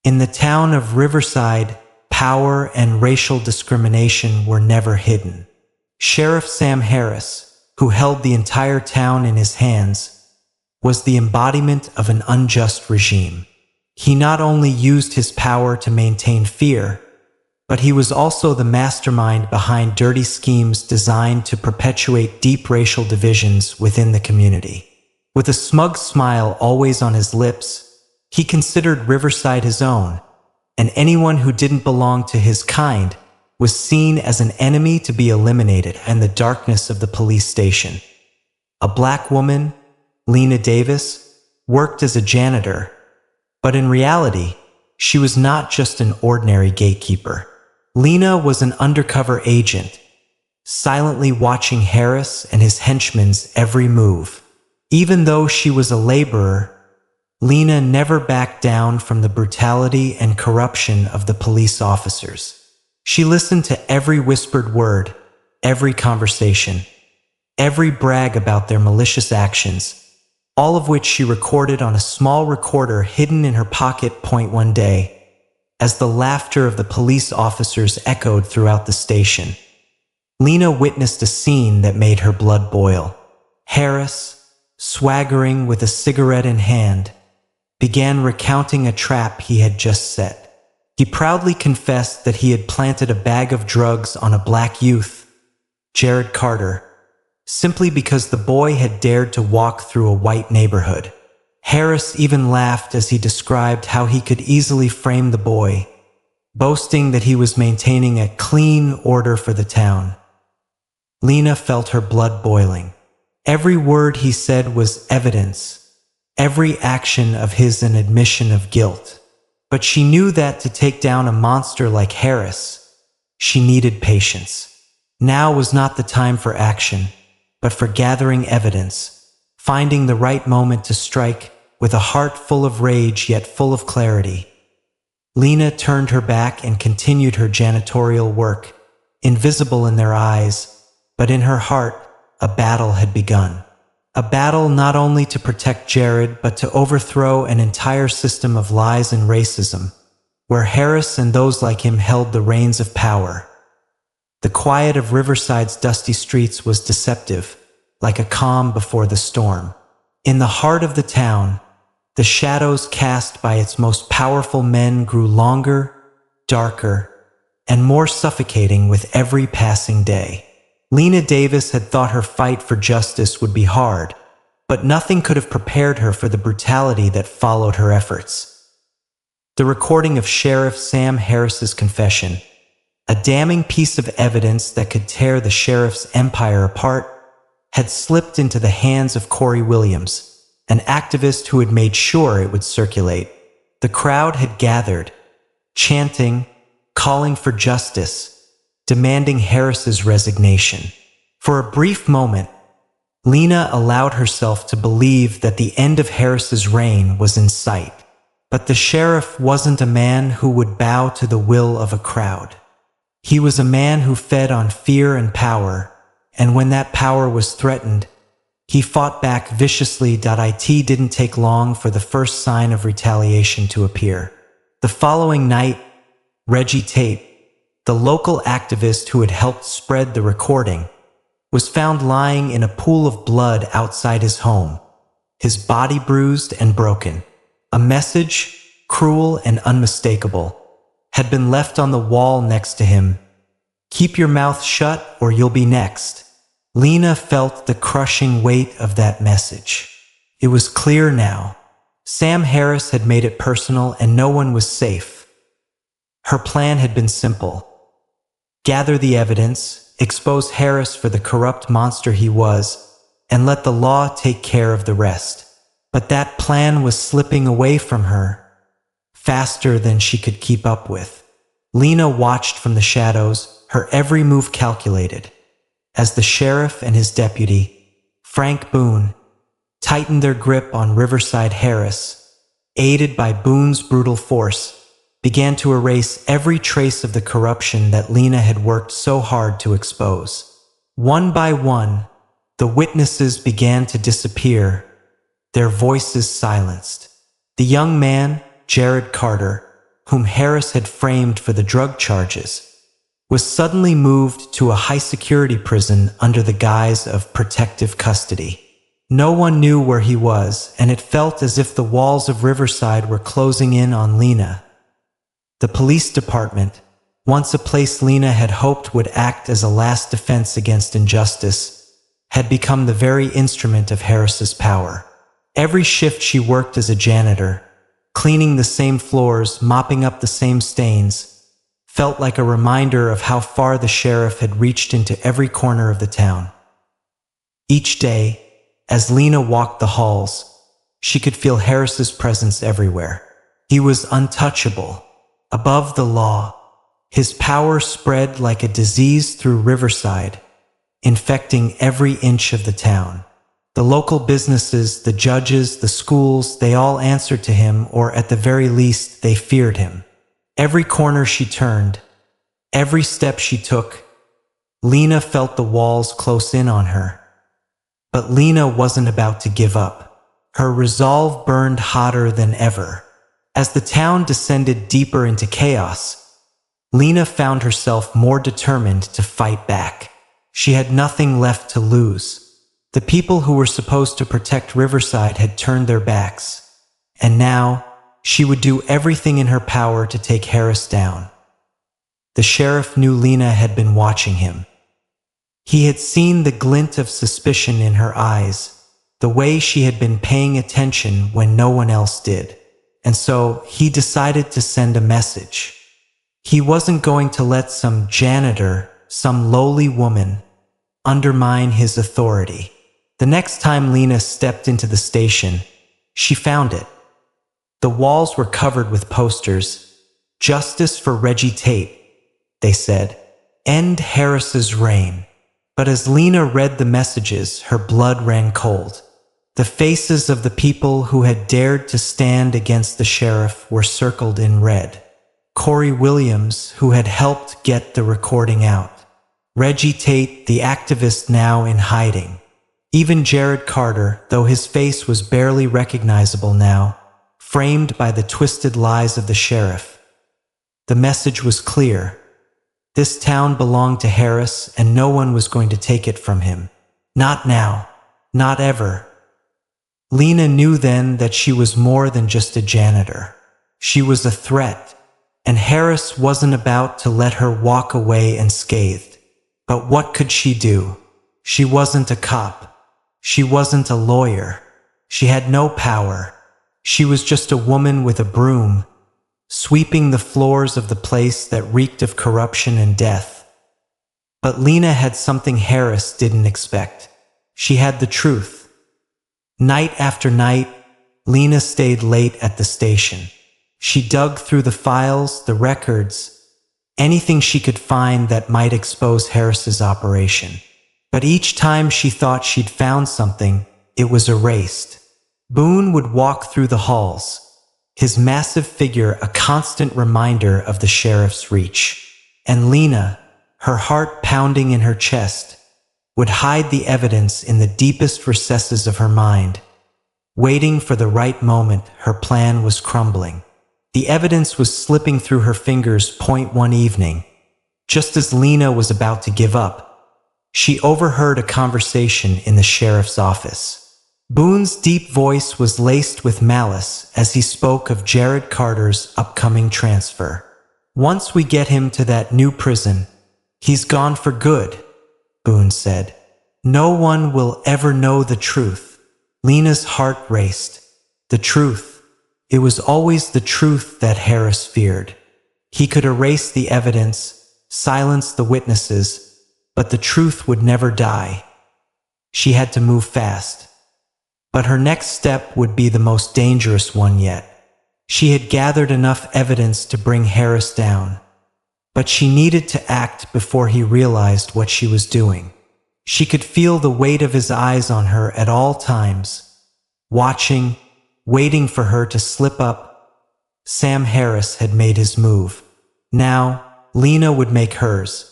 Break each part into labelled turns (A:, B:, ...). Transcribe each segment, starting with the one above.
A: In the town of Riverside, power and racial discrimination were never hidden. Sheriff Sam Harris, who held the entire town in his hands, was the embodiment of an unjust regime. He not only used his power to maintain fear, but he was also the mastermind behind dirty schemes designed to perpetuate deep racial divisions within the community. With a smug smile always on his lips, he considered Riverside his own, and anyone who didn't belong to his kind was seen as an enemy to be eliminated in the darkness of the police station. A black woman, Lena Davis, worked as a janitor, but in reality, she was not just an ordinary gatekeeper. Lena was an undercover agent, silently watching Harris and his henchmen's every move. Even though she was a laborer, Lena never backed down from the brutality and corruption of the police officers. She listened to every whispered word, every conversation, every brag about their malicious actions, all of which she recorded on a small recorder hidden in her pocket. One day, as the laughter of the police officers echoed throughout the station, Lena witnessed a scene that made her blood boil. Harris, swaggering with a cigarette in hand, began recounting a trap he had just set. He proudly confessed that he had planted a bag of drugs on a black youth, Jared Carter, simply because the boy had dared to walk through a white neighborhood. Harris even laughed as he described how he could easily frame the boy, boasting that he was maintaining a clean order for the town. Lena felt her blood boiling. Every word he said was evidence, every action of his an admission of guilt. But she knew that to take down a monster like Harris, she needed patience. Now was not the time for action, but for gathering evidence, finding the right moment to strike. With a heart full of rage yet full of clarity, Lena turned her back and continued her janitorial work, invisible in their eyes, but in her heart, a battle had begun. A battle not only to protect Jared, but to overthrow an entire system of lies and racism, where Harris and those like him held the reins of power. The quiet of Riverside's dusty streets was deceptive, like a calm before the storm. In the heart of the town, the shadows cast by its most powerful men grew longer, darker, and more suffocating with every passing day. Lena Davis had thought her fight for justice would be hard, but nothing could have prepared her for the brutality that followed her efforts. The recording of Sheriff Sam Harris's confession, a damning piece of evidence that could tear the sheriff's empire apart, had slipped into the hands of Corey Williams, an activist who had made sure it would circulate. The crowd had gathered, chanting, calling for justice, demanding Harris's resignation. For a brief moment, Lena allowed herself to believe that the end of Harris's reign was in sight. But the sheriff wasn't a man who would bow to the will of a crowd. He was a man who fed on fear and power, and when that power was threatened, he fought back viciously. It didn't take long for the first sign of retaliation to appear. The following night, Reggie Tate, the local activist who had helped spread the recording, was found lying in a pool of blood outside his home, his body bruised and broken. A message, cruel and unmistakable, had been left on the wall next to him. "Keep your mouth shut or you'll be next." Lena felt the crushing weight of that message. It was clear now. Sam Harris had made it personal and no one was safe. Her plan had been simple. Gather the evidence, expose Harris for the corrupt monster he was, and let the law take care of the rest. But that plan was slipping away from her, faster than she could keep up with. Lena watched from the shadows, her every move calculated, as the sheriff and his deputy, Frank Boone, tightened their grip on Riverside. Harris, aided by Boone's brutal force, began to erase every trace of the corruption that Lena had worked so hard to expose. One by one, the witnesses began to disappear, their voices silenced. The young man, Jared Carter, whom Harris had framed for the drug charges, was suddenly moved to a high-security prison under the guise of protective custody. No one knew where he was, and it felt as if the walls of Riverside were closing in on Lena. The police department, once a place Lena had hoped would act as a last defense against injustice, had become the very instrument of Harris's power. Every shift she worked as a janitor, cleaning the same floors, mopping up the same stains, felt like a reminder of how far the sheriff had reached into every corner of the town. Each day, as Lena walked the halls, she could feel Harris's presence everywhere. He was untouchable, above the law. His power spread like a disease through Riverside, infecting every inch of the town. The local businesses, the judges, the schools, they all answered to him, or at the very least, they feared him. Every corner she turned, every step she took, Lena felt the walls close in on her. But Lena wasn't about to give up. Her resolve burned hotter than ever. As the town descended deeper into chaos, Lena found herself more determined to fight back. She had nothing left to lose. The people who were supposed to protect Riverside had turned their backs, and now she would do everything in her power to take Harris down. The sheriff knew Lena had been watching him. He had seen the glint of suspicion in her eyes, the way she had been paying attention when no one else did, and so he decided to send a message. He wasn't going to let some janitor, some lowly woman, undermine his authority. The next time Lena stepped into the station, she found it. The walls were covered with posters. "Justice for Reggie Tate," they said. "End Harris's reign." But as Lena read the messages, her blood ran cold. The faces of the people who had dared to stand against the sheriff were circled in red. Corey Williams, who had helped get the recording out. Reggie Tate, the activist now in hiding. Even Jared Carter, though his face was barely recognizable now, framed by the twisted lies of the sheriff. The message was clear. This town belonged to Harris, and no one was going to take it from him. Not now. Not ever. Lena knew then that she was more than just a janitor. She was a threat, and Harris wasn't about to let her walk away unscathed. But what could she do? She wasn't a cop. She wasn't a lawyer. She had no power. She was just a woman with a broom, sweeping the floors of the place that reeked of corruption and death. But Lena had something Harris didn't expect. She had the truth. Night after night, Lena stayed late at the station. She dug through the files, the records, anything she could find that might expose Harris's operation. But each time she thought she'd found something, it was erased. Boone would walk through the halls, his massive figure a constant reminder of the sheriff's reach. And Lena, her heart pounding in her chest, would hide the evidence in the deepest recesses of her mind. Waiting for the right moment, her plan was crumbling. The evidence was slipping through her fingers. One evening, just as Lena was about to give up, she overheard a conversation in the sheriff's office. Boone's deep voice was laced with malice as he spoke of Jared Carter's upcoming transfer. "Once we get him to that new prison, he's gone for good," Boone said. "No one will ever know the truth." Lena's heart raced. The truth. It was always the truth that Harris feared. He could erase the evidence, silence the witnesses, but the truth would never die. She had to move fast. But her next step would be the most dangerous one yet. She had gathered enough evidence to bring Harris down, but she needed to act before he realized what she was doing. She could feel the weight of his eyes on her at all times, watching, waiting for her to slip up. Sam Harris had made his move. Now, Lena would make hers.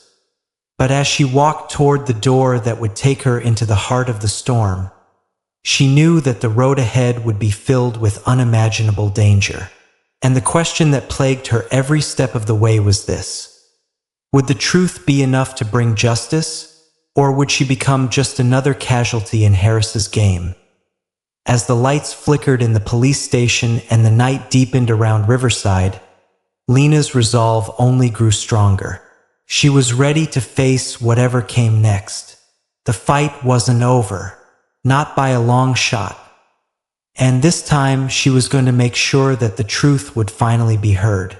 A: But as she walked toward the door that would take her into the heart of the storm, she knew that the road ahead would be filled with unimaginable danger. And the question that plagued her every step of the way was this: would the truth be enough to bring justice, or would she become just another casualty in Harris's game? As the lights flickered in the police station and the night deepened around Riverside, Lena's resolve only grew stronger. She was ready to face whatever came next. The fight wasn't over, not by a long shot. And this time she was going to make sure that the truth would finally be heard.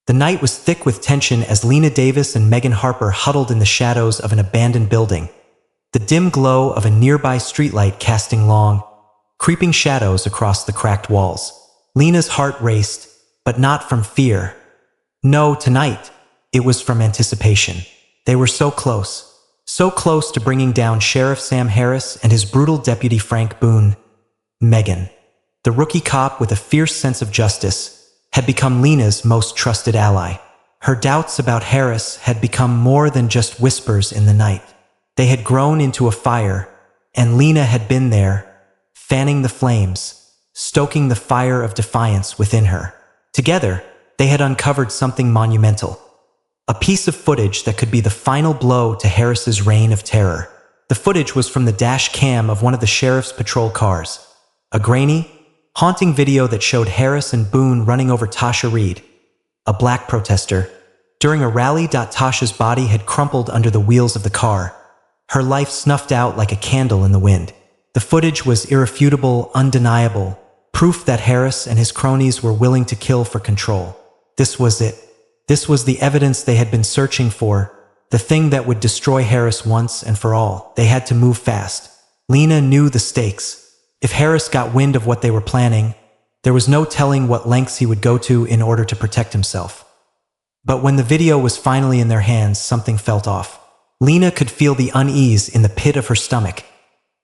A: The night was thick with tension as Lena Davis and Megan Harper huddled in the shadows of an abandoned building, the dim glow of a nearby streetlight casting long, creeping shadows across the cracked walls. Lena's heart raced, but not from fear. No, tonight, it was from anticipation. They were so close to bringing down Sheriff Sam Harris and his brutal deputy Frank Boone. Megan, the rookie cop with a fierce sense of justice, had become Lena's most trusted ally. Her doubts about Harris had become more than just whispers in the night. They had grown into a fire, and Lena had been there, fanning the flames, stoking the fire of defiance within her. Together, they had uncovered something monumental. A piece of footage that could be the final blow to Harris's reign of terror. The footage was from the dash cam of one of the sheriff's patrol cars. A grainy, haunting video that showed Harris and Boone running over Tasha Reed, a black protester, during a rally. Tasha's body had crumpled under the wheels of the car, her life snuffed out like a candle in the wind. The footage was irrefutable, undeniable, proof that Harris and his cronies were willing to kill for control. This was it. This was the evidence they had been searching for, the thing that would destroy Harris once and for all. They had to move fast. Lena knew the stakes. If Harris got wind of what they were planning, there was no telling what lengths he would go to in order to protect himself. But when the video was finally in their hands, something felt off. Lena could feel the unease in the pit of her stomach,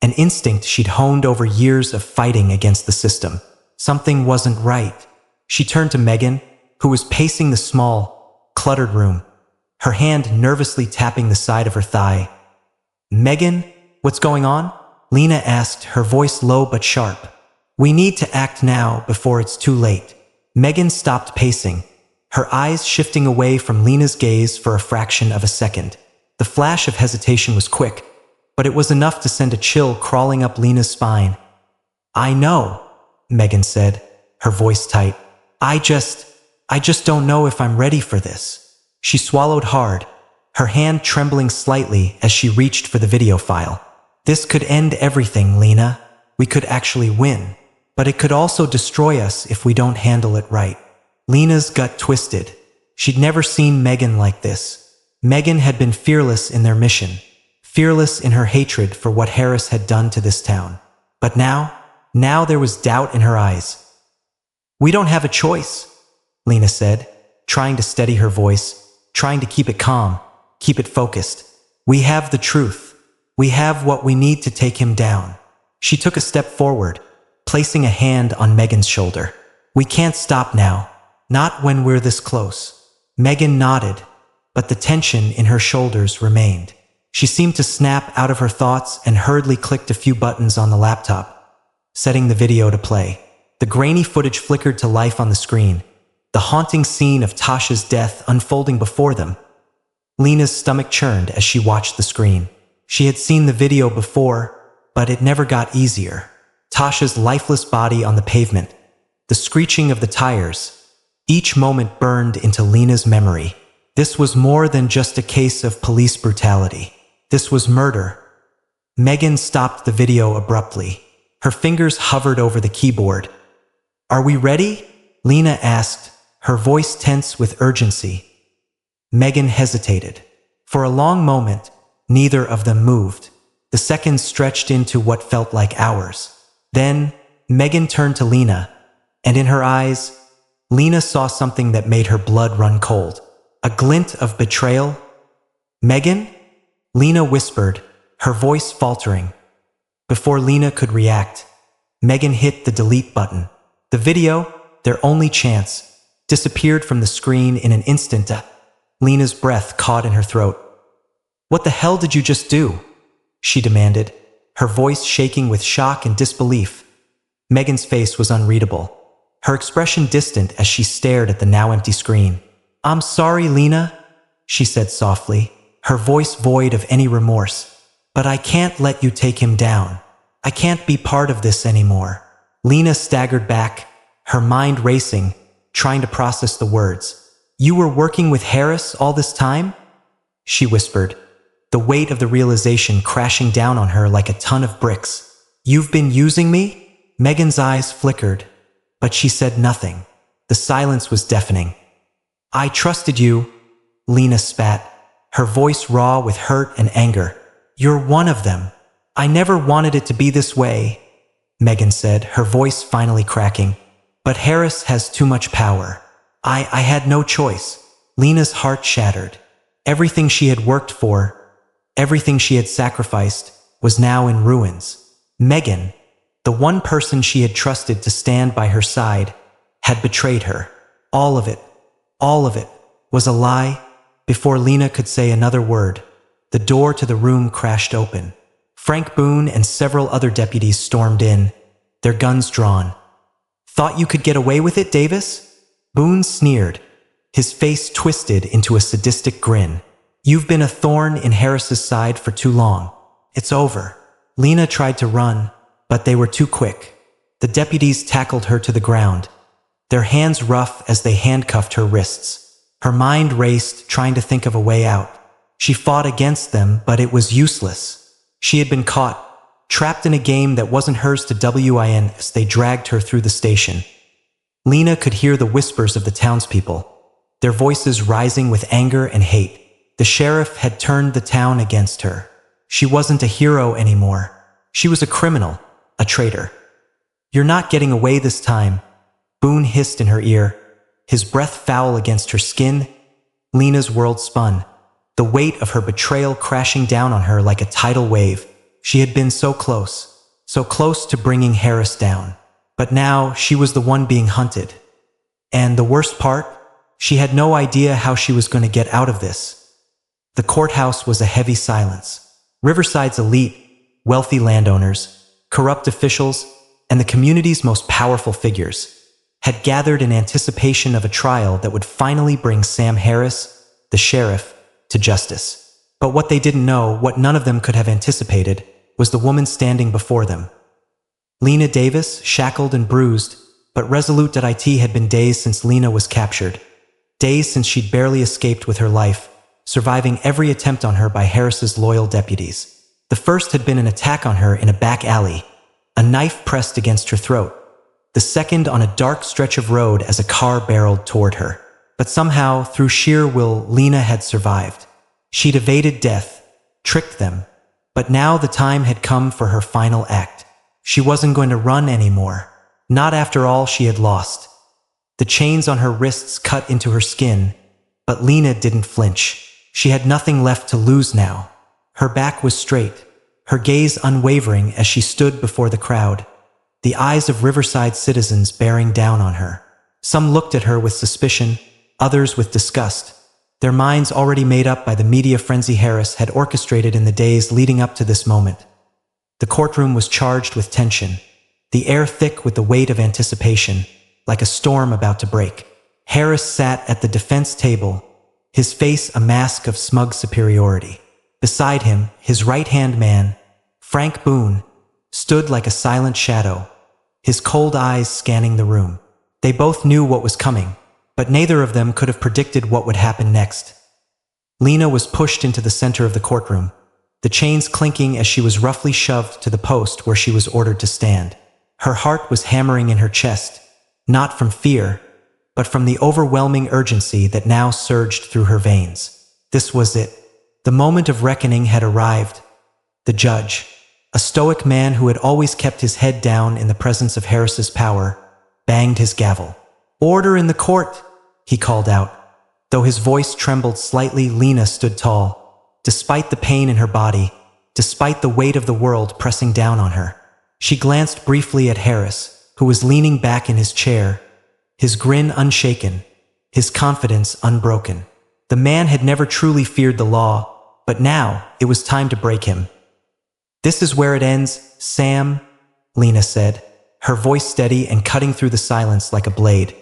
A: an instinct she'd honed over years of fighting against the system. Something wasn't right. She turned to Megan, who was pacing the small, cluttered room, her hand nervously tapping the side of her thigh. "Megan, what's going on?" Lena asked, her voice low but sharp. "We need to act now before it's too late." Megan stopped pacing, her eyes shifting away from Lena's gaze for a fraction of a second. The flash of hesitation was quick, but it was enough to send a chill crawling up Lena's spine. "I know," Megan said, her voice tight. I just don't know if I'm ready for this." She swallowed hard, her hand trembling slightly as she reached for the video file. "This could end everything, Lena. We could actually win. But it could also destroy us if we don't handle it right." Lena's gut twisted. She'd never seen Megan like this. Megan had been fearless in their mission, fearless in her hatred for what Harris had done to this town. But now there was doubt in her eyes. "We don't have a choice," Lena said, trying to steady her voice, trying to keep it calm, keep it focused. "We have the truth. We have what we need to take him down." She took a step forward, placing a hand on Megan's shoulder. "We can't stop now. Not when we're this close." Megan nodded, but the tension in her shoulders remained. She seemed to snap out of her thoughts and hurriedly clicked a few buttons on the laptop, setting the video to play. The grainy footage flickered to life on the screen, the haunting scene of Tasha's death unfolding before them. Lena's stomach churned as she watched the screen. She had seen the video before, but it never got easier. Tasha's lifeless body on the pavement, the screeching of the tires, each moment burned into Lena's memory. This was more than just a case of police brutality. This was murder. Megan stopped the video abruptly. Her fingers hovered over the keyboard. "Are we ready?" Lena asked, her voice tense with urgency. Megan hesitated. For a long moment, neither of them moved. The seconds stretched into what felt like hours. Then, Megan turned to Lena, and in her eyes, Lena saw something that made her blood run cold. A glint of betrayal. "Megan?" Lena whispered, her voice faltering. Before Lena could react, Megan hit the delete button. The video, their only chance, disappeared from the screen in an instant. Lena's breath caught in her throat. "What the hell did you just do?" she demanded, her voice shaking with shock and disbelief. Megan's face was unreadable. her expression distant as she stared at the now empty screen. "I'm sorry, Lena," she said softly, her voice void of any remorse. "But I can't let you take him down. I can't be part of this anymore." Lena staggered back, her mind racing, trying to process the words. "You were working with Harris all this time?" she whispered, the weight of the realization crashing down on her like a ton of bricks. "You've been using me?" Megan's eyes flickered, but she said nothing. The silence was deafening. "I trusted you," Lena spat, her voice raw with hurt and anger. "You're one of them. I never wanted it to be this way," Megan said, her voice finally cracking. "But Harris has too much power. I had no choice." Lena's heart shattered. Everything she had worked for, everything she had sacrificed, was now in ruins. Megan, the one person she had trusted to stand by her side, had betrayed her. All of it, was a lie. Before Lena could say another word, the door to the room crashed open. Frank Boone and several other deputies stormed in, their guns drawn. "Thought you could get away with it, Davis?" Boone sneered, his face twisted into a sadistic grin. "You've been a thorn in Harris's side for too long. It's over." Lena tried to run, but they were too quick. The deputies tackled her to the ground, their hands rough as they handcuffed her wrists. Her mind raced, trying to think of a way out. She fought against them, but it was useless. She had been caught, trapped in a game that wasn't hers to win as they dragged her through the station. Lena could hear the whispers of the townspeople, their voices rising with anger and hate. The sheriff had turned the town against her. She wasn't a hero anymore. She was a criminal, a traitor. "You're not getting away this time," Boone hissed in her ear, his breath foul against her skin. Lena's world spun, the weight of her betrayal crashing down on her like a tidal wave. She had been so close to bringing Harris down. But now she was the one being hunted. And the worst part? She had no idea how she was going to get out of this. The courthouse was a heavy silence. Riverside's elite, wealthy landowners, corrupt officials, and the community's most powerful figures had gathered in anticipation of a trial that would finally bring Sam Harris, the sheriff, to justice. But what they didn't know, what none of them could have anticipated, was the woman standing before them. Lena Davis, shackled and bruised, but resolute. It had been days since Lena was captured. Days since she'd barely escaped with her life, surviving every attempt on her by Harris's loyal deputies. The first had been an attack on her in a back alley, a knife pressed against her throat. The second on a dark stretch of road as a car barreled toward her. But somehow, through sheer will, Lena had survived. She'd evaded death, tricked them, but now the time had come for her final act. She wasn't going to run anymore, not after all she had lost. The chains on her wrists cut into her skin, but Lena didn't flinch. She had nothing left to lose now. Her back was straight, her gaze unwavering as she stood before the crowd, the eyes of Riverside citizens bearing down on her. Some looked at her with suspicion, others with disgust, their minds already made up by the media frenzy Harris had orchestrated in the days leading up to this moment. The courtroom was charged with tension, the air thick with the weight of anticipation, like a storm about to break. Harris sat at the defense table, his face a mask of smug superiority. Beside him, his right-hand man, Frank Boone, stood like a silent shadow, his cold eyes scanning the room. They both knew what was coming, but neither of them could have predicted what would happen next. Lena was pushed into the center of the courtroom, the chains clinking as she was roughly shoved to the post where she was ordered to stand. Her heart was hammering in her chest, not from fear, but from the overwhelming urgency that now surged through her veins. This was it. The moment of reckoning had arrived. The judge, a stoic man who had always kept his head down in the presence of Harris's power, banged his gavel. "Order in the court," he called out. Though his voice trembled slightly, Lena stood tall. Despite the pain in her body, despite the weight of the world pressing down on her, she glanced briefly at Harris, who was leaning back in his chair, his grin unshaken, his confidence unbroken. The man had never truly feared the law, but now it was time to break him. "This is where it ends, Sam," Lena said, her voice steady and cutting through the silence like a blade.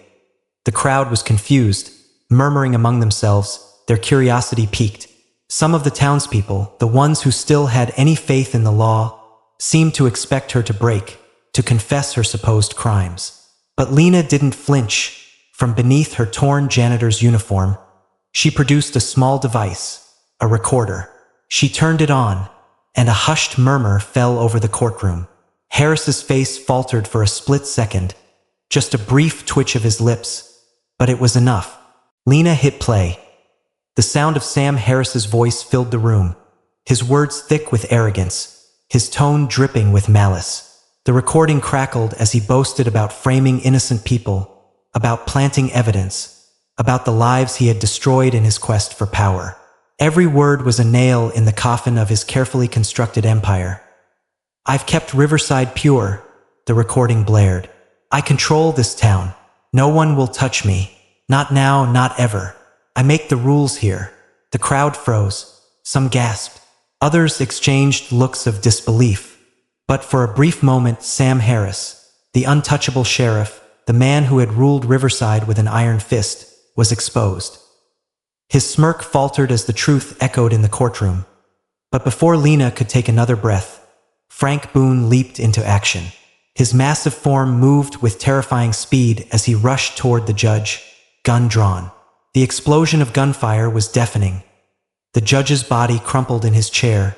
A: The crowd was confused, murmuring among themselves, their curiosity piqued. Some of the townspeople, the ones who still had any faith in the law, seemed to expect her to break, to confess her supposed crimes. But Lena didn't flinch. From beneath her torn janitor's uniform, she produced a small device, a recorder. She turned it on, and a hushed murmur fell over the courtroom. Harris's face faltered for a split second, just a brief twitch of his lips, but it was enough. Lena hit play. The sound of Sam Harris's voice filled the room, his words thick with arrogance, his tone dripping with malice. The recording crackled as he boasted about framing innocent people, about planting evidence, about the lives he had destroyed in his quest for power. Every word was a nail in the coffin of his carefully constructed empire. "I've kept Riverside pure," the recording blared. "I control this town. No one will touch me. Not now, not ever. I make the rules here." The crowd froze. Some gasped. Others exchanged looks of disbelief. But for a brief moment, Sam Harris, the untouchable sheriff, the man who had ruled Riverside with an iron fist, was exposed. His smirk faltered as the truth echoed in the courtroom. But before Lena could take another breath, Frank Boone leaped into action. His massive form moved with terrifying speed as he rushed toward the judge, gun drawn. The explosion of gunfire was deafening. The judge's body crumpled in his chair,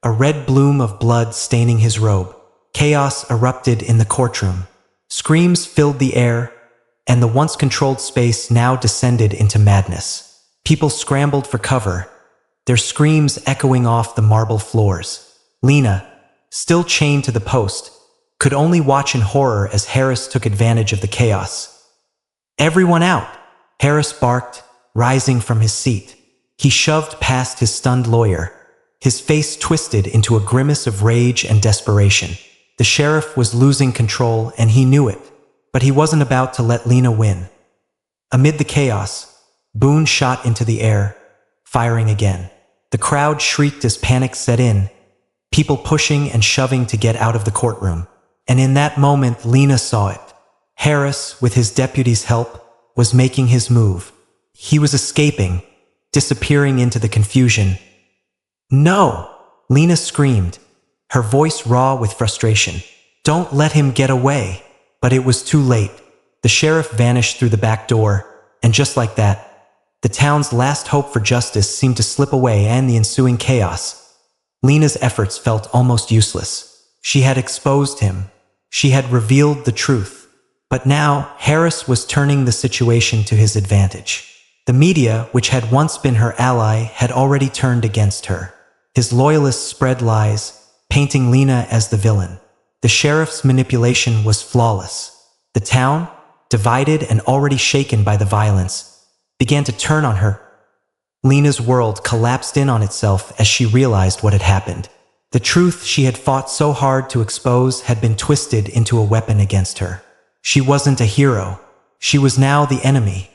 A: a red bloom of blood staining his robe. Chaos erupted in the courtroom. Screams filled the air, and the once controlled space now descended into madness. People scrambled for cover, their screams echoing off the marble floors. Lena, still chained to the post, could only watch in horror as Harris took advantage of the chaos. "Everyone out!" Harris barked, rising from his seat. He shoved past his stunned lawyer, his face twisted into a grimace of rage and desperation. The sheriff was losing control, and he knew it, but he wasn't about to let Lena win. Amid the chaos, Boone shot into the air, firing again. The crowd shrieked as panic set in, people pushing and shoving to get out of the courtroom. And in that moment, Lena saw it. Harris, with his deputy's help, was making his move. He was escaping, disappearing into the confusion. "No!" Lena screamed, her voice raw with frustration. "Don't let him get away." But it was too late. The sheriff vanished through the back door, and just like that, the town's last hope for justice seemed to slip away, and the ensuing chaos. Lena's efforts felt almost useless. She had exposed him. She had revealed the truth. But now, Harris was turning the situation to his advantage. The media, which had once been her ally, had already turned against her. His loyalists spread lies, painting Lena as the villain. The sheriff's manipulation was flawless. The town, divided and already shaken by the violence, began to turn on her. Lena's world collapsed in on itself as she realized what had happened. The truth she had fought so hard to expose had been twisted into a weapon against her. She wasn't a hero. She was now the enemy.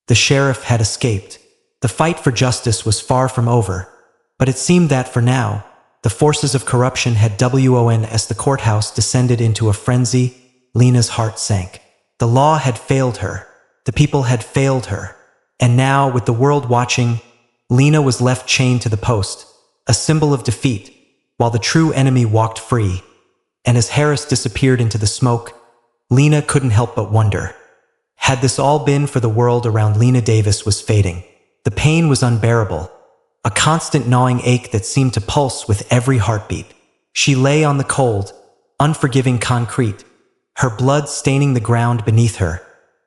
A: The sheriff had escaped. The fight for justice was far from over, but it seemed that for now, the forces of corruption had won. As the courthouse descended into a frenzy, Lena's heart sank. The law had failed her. The people had failed her. And now, with the world watching, Lena was left chained to the post, a symbol of defeat, while the true enemy walked free. And as Harris disappeared into the smoke, Lena couldn't help but wonder. Had this all been for the world around Lena Davis was fading. The pain was unbearable, a constant gnawing ache that seemed to pulse with every heartbeat. She lay on the cold, unforgiving concrete, her blood staining the ground beneath her,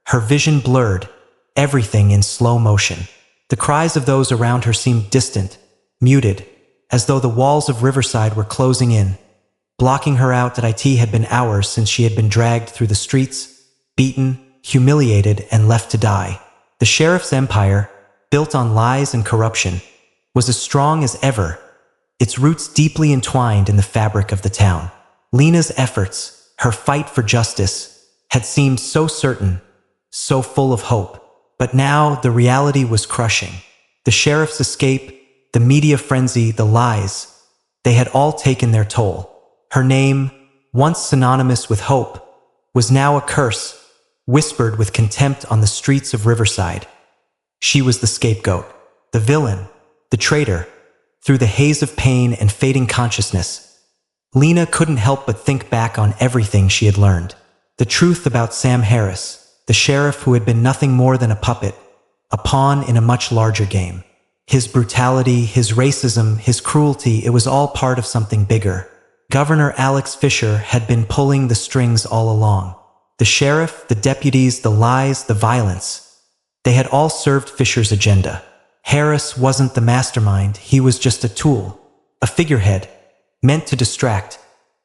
A: her vision blurred, everything in slow motion. The cries of those around her seemed distant, muted, as though the walls of Riverside were closing in, blocking her out. It had been hours since she had been dragged through the streets, beaten, humiliated, and left to die. The sheriff's empire, built on lies and corruption, was as strong as ever, its roots deeply entwined in the fabric of the town. Lena's efforts, her fight for justice, had seemed so certain, so full of hope. But now the reality was crushing. The sheriff's escape, the media frenzy, the lies, they had all taken their toll. Her name, once synonymous with hope, was now a curse, whispered with contempt on the streets of Riverside. She was the scapegoat, the villain, the traitor. Through the haze of pain and fading consciousness, Lena couldn't help but think back on everything she had learned. The truth about Sam Harris, the sheriff who had been nothing more than a puppet, a pawn in a much larger game. His brutality, his racism, his cruelty, it was all part of something bigger. Governor Alex Fisher had been pulling the strings all along. The sheriff, the deputies, the lies, the violence. They had all served Fisher's agenda. Harris wasn't the mastermind, he was just a tool, a figurehead, meant to distract,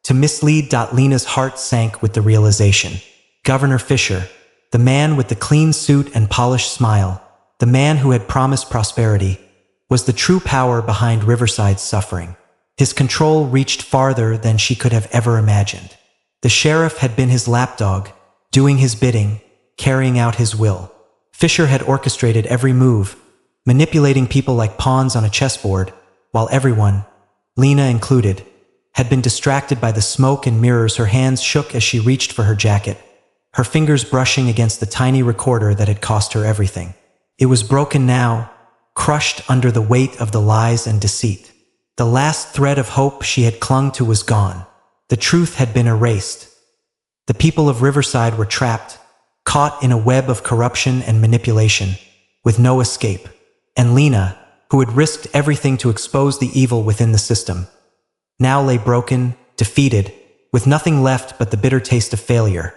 A: to mislead. Lena's heart sank with the realization. Governor Fisher, the man with the clean suit and polished smile, the man who had promised prosperity, was the true power behind Riverside's suffering. His control reached farther than she could have ever imagined. The sheriff had been his lapdog, doing his bidding, carrying out his will. Fisher had orchestrated every move, manipulating people like pawns on a chessboard, while everyone, Lena included, had been distracted by the smoke and mirrors. Her hands shook as she reached for her jacket, her fingers brushing against the tiny recorder that had cost her everything. It was broken now, crushed under the weight of the lies and deceit. The last thread of hope she had clung to was gone. The truth had been erased. The people of Riverside were trapped, caught in a web of corruption and manipulation, with no escape. And Lena, who had risked everything to expose the evil within the system, now lay broken, defeated, with nothing left but the bitter taste of failure.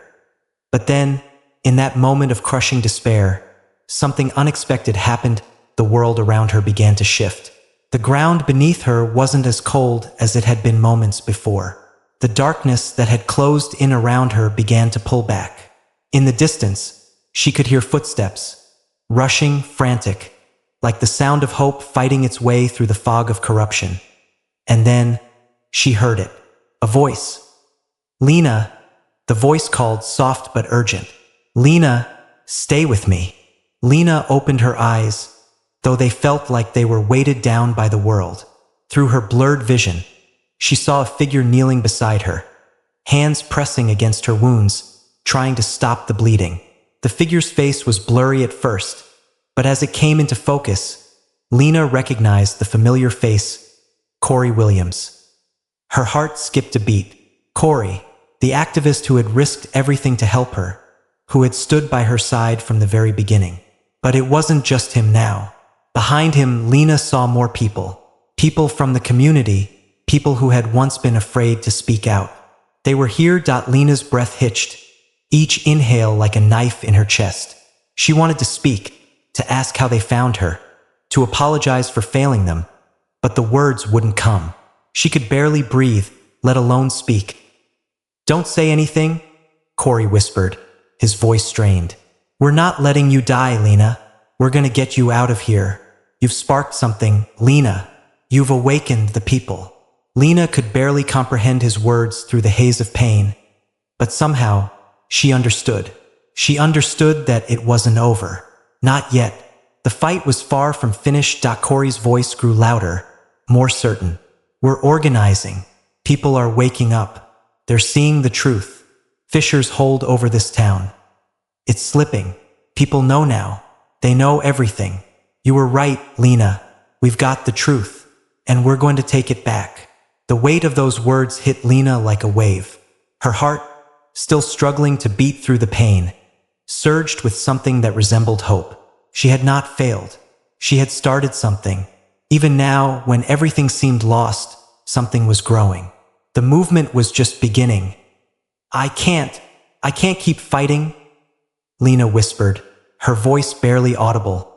A: But then, in that moment of crushing despair, something unexpected happened. The world around her began to shift. The ground beneath her wasn't as cold as it had been moments before. The darkness that had closed in around her began to pull back. In the distance, she could hear footsteps, rushing, frantic, like the sound of hope fighting its way through the fog of corruption. And then, she heard it. A voice. Lena. The voice called, soft but urgent. Lena, stay with me. Lena opened her eyes, though they felt like they were weighted down by the world. Through her blurred vision, she saw a figure kneeling beside her, hands pressing against her wounds, trying to stop the bleeding. The figure's face was blurry at first, but as it came into focus, Lena recognized the familiar face, Corey Williams. Her heart skipped a beat. Corey, the activist who had risked everything to help her, who had stood by her side from the very beginning. But it wasn't just him now. Behind him, Lena saw more people. People from the community, people who had once been afraid to speak out. They were here. Lena's breath hitched, each inhale like a knife in her chest. She wanted to speak, to ask how they found her, to apologize for failing them, but the words wouldn't come. She could barely breathe, let alone speak. Don't say anything, Corey whispered, his voice strained. We're not letting you die, Lena. We're gonna get you out of here. You've sparked something, Lena. You've awakened the people. Lena could barely comprehend his words through the haze of pain, but somehow, she understood. She understood that it wasn't over. Not yet. The fight was far from finished. Corey's voice grew louder, more certain. We're organizing. People are waking up. They're seeing the truth. Fisher's hold over this town. It's slipping. People know now. They know everything. You were right, Lena. We've got the truth. And we're going to take it back. The weight of those words hit Lena like a wave. Her heart, still struggling to beat through the pain, surged with something that resembled hope. She had not failed. She had started something. Even now, when everything seemed lost, something was growing. The movement was just beginning. I can't keep fighting, Lena whispered, her voice barely audible.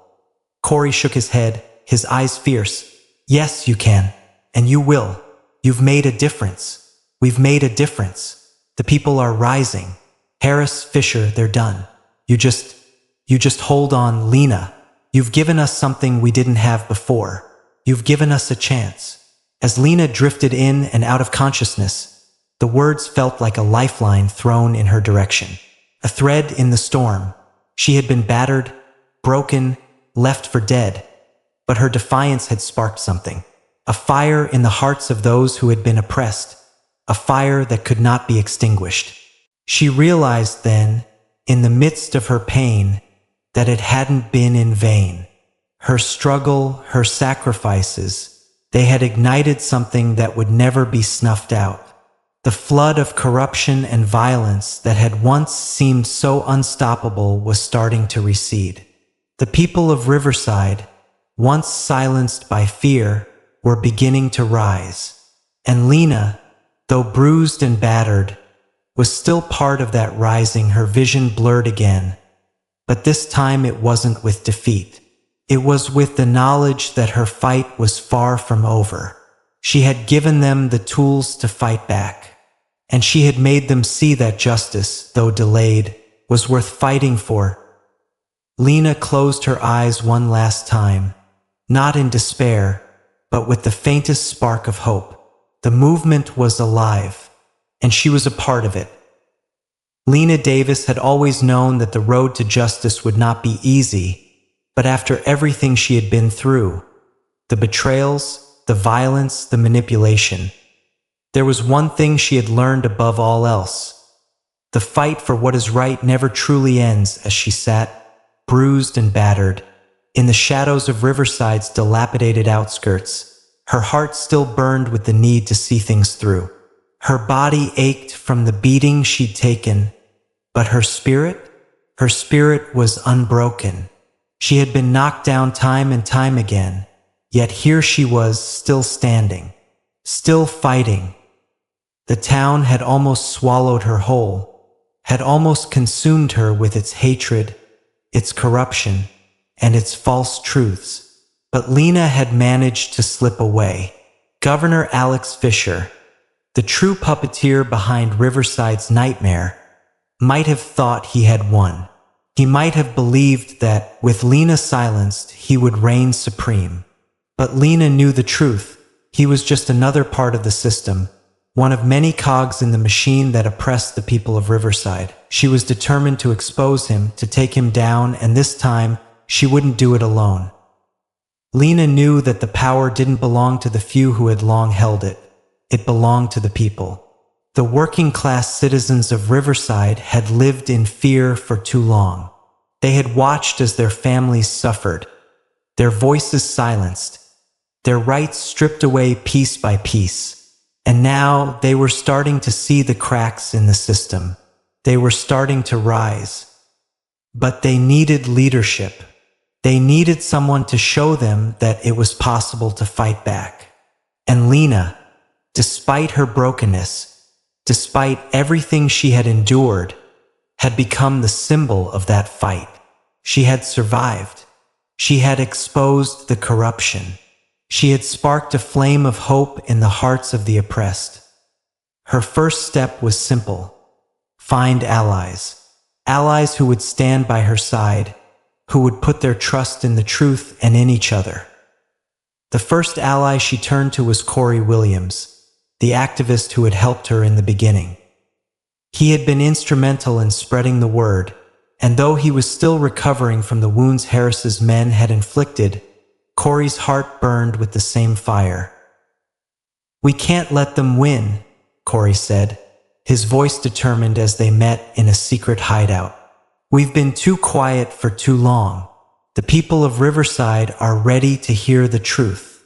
A: Corey shook his head, his eyes fierce. Yes, you can. And you will. You've made a difference. We've made a difference. The people are rising. Harris, Fisher, they're done. You just hold on, Lena. You've given us something we didn't have before. You've given us a chance. As Lena drifted in and out of consciousness, the words felt like a lifeline thrown in her direction. A thread in the storm. She had been battered, broken, left for dead. But her defiance had sparked something. A fire in the hearts of those who had been oppressed. A fire that could not be extinguished. She realized then, in the midst of her pain, that it hadn't been in vain. Her struggle, her sacrifices, they had ignited something that would never be snuffed out. The flood of corruption and violence that had once seemed so unstoppable was starting to recede. The people of Riverside, once silenced by fear, were beginning to rise. And Lena, though bruised and battered, was still part of that rising. Her vision blurred again. But this time it wasn't with defeat. It was with the knowledge that her fight was far from over. She had given them the tools to fight back. And she had made them see that justice, though delayed, was worth fighting for. Lena closed her eyes one last time, not in despair, but with the faintest spark of hope. The movement was alive, and she was a part of it. Lena Davis had always known that the road to justice would not be easy, but after everything she had been through, the betrayals, the violence, the manipulation, there was one thing she had learned above all else. The fight for what is right never truly ends. As she sat, bruised and battered, in the shadows of Riverside's dilapidated outskirts, her heart still burned with the need to see things through. Her body ached from the beating she'd taken, but her spirit was unbroken. She had been knocked down time and time again, yet here she was, still standing, still fighting. The town had almost swallowed her whole, had almost consumed her with its hatred, its corruption, and its false truths. But Lena had managed to slip away. Governor Alex Fisher, the true puppeteer behind Riverside's nightmare, might have thought he had won. He might have believed that, with Lena silenced, he would reign supreme. But Lena knew the truth. He was just another part of the system, one of many cogs in the machine that oppressed the people of Riverside. She was determined to expose him, to take him down, and this time, she wouldn't do it alone. Lena knew that the power didn't belong to the few who had long held it. It belonged to the people. The working-class citizens of Riverside had lived in fear for too long. They had watched as their families suffered, their voices silenced, their rights stripped away piece by piece. And now they were starting to see the cracks in the system. They were starting to rise. But they needed leadership. They needed someone to show them that it was possible to fight back. And Lena, despite her brokenness, despite everything she had endured, had become the symbol of that fight. She had survived. She had exposed the corruption. She had sparked a flame of hope in the hearts of the oppressed. Her first step was simple: find allies. Allies who would stand by her side, who would put their trust in the truth and in each other. The first ally she turned to was Corey Williams, the activist who had helped her in the beginning. He had been instrumental in spreading the word, and though he was still recovering from the wounds Harris's men had inflicted, Corey's heart burned with the same fire. "We can't let them win," Corey said, his voice determined as they met in a secret hideout. "We've been too quiet for too long. The people of Riverside are ready to hear the truth.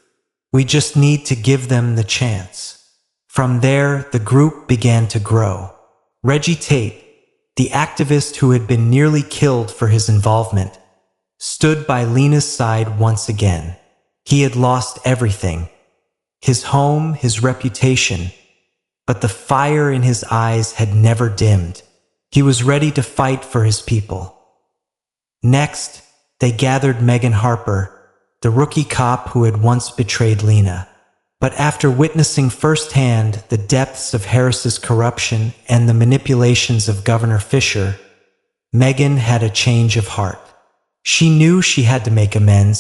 A: We just need to give them the chance." From there, the group began to grow. Reggie Tate, the activist who had been nearly killed for his involvement, stood by Lena's side once again. He had lost everything: his home, his reputation, but the fire in his eyes had never dimmed. He was ready to fight for his people. Next, they gathered Megan Harper, the rookie cop who had once betrayed Lena. But after witnessing firsthand the depths of Harris's corruption and the manipulations of Governor Fisher, Megan had a change of heart. She knew she had to make amends.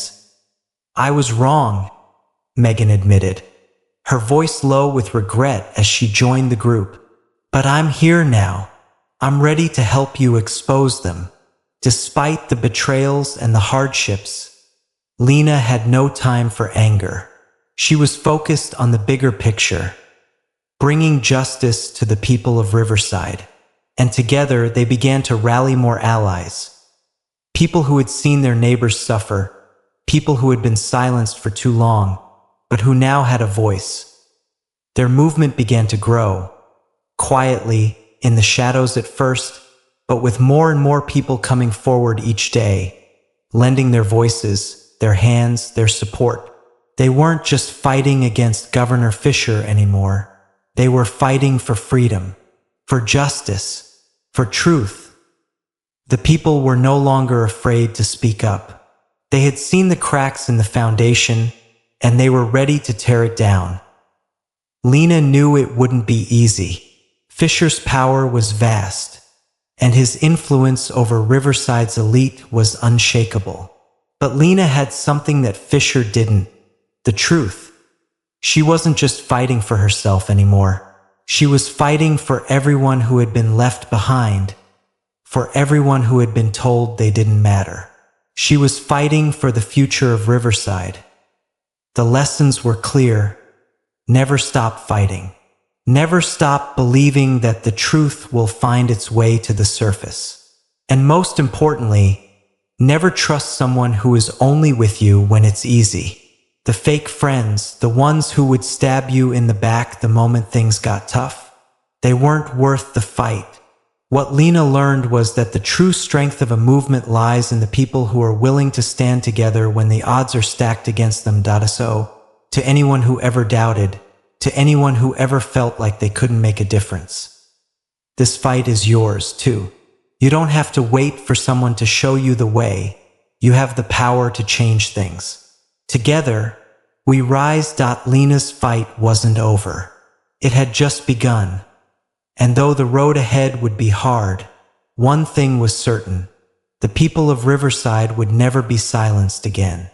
A: "I was wrong," Megan admitted, her voice low with regret as she joined the group. "But I'm here now. I'm ready to help you expose them." Despite the betrayals and the hardships, Lena had no time for anger. She was focused on the bigger picture: bringing justice to the people of Riverside. and together they began to rally more allies. People who had seen their neighbors suffer, people who had been silenced for too long, but who now had a voice. Their movement began to grow, quietly, in the shadows at first, but with more and more people coming forward each day, lending their voices, their hands, their support. They weren't just fighting against Governor Fisher anymore. They were fighting for freedom, for justice, for truth. The people were no longer afraid to speak up. They had seen the cracks in the foundation, and they were ready to tear it down. Lena knew it wouldn't be easy. Fisher's power was vast, and his influence over Riverside's elite was unshakable. But Lena had something that Fisher didn't: the truth. She wasn't just fighting for herself anymore. She was fighting for everyone who had been left behind, for everyone who had been told they didn't matter. She was fighting for the future of Riverside. The lessons were clear. Never stop fighting. Never stop believing that the truth will find its way to the surface. And most importantly, never trust someone who is only with you when it's easy. The fake friends, the ones who would stab you in the back the moment things got tough, they weren't worth the fight. What Lena learned was that the true strength of a movement lies in the people who are willing to stand together when the odds are stacked against them. So, to anyone who ever doubted, to anyone who ever felt like they couldn't make a difference, this fight is yours too. You don't have to wait for someone to show you the way. You have the power to change things. Together, we rise. Lena's fight wasn't over. It had just begun. And though the road ahead would be hard, one thing was certain: the people of Riverside would never be silenced again.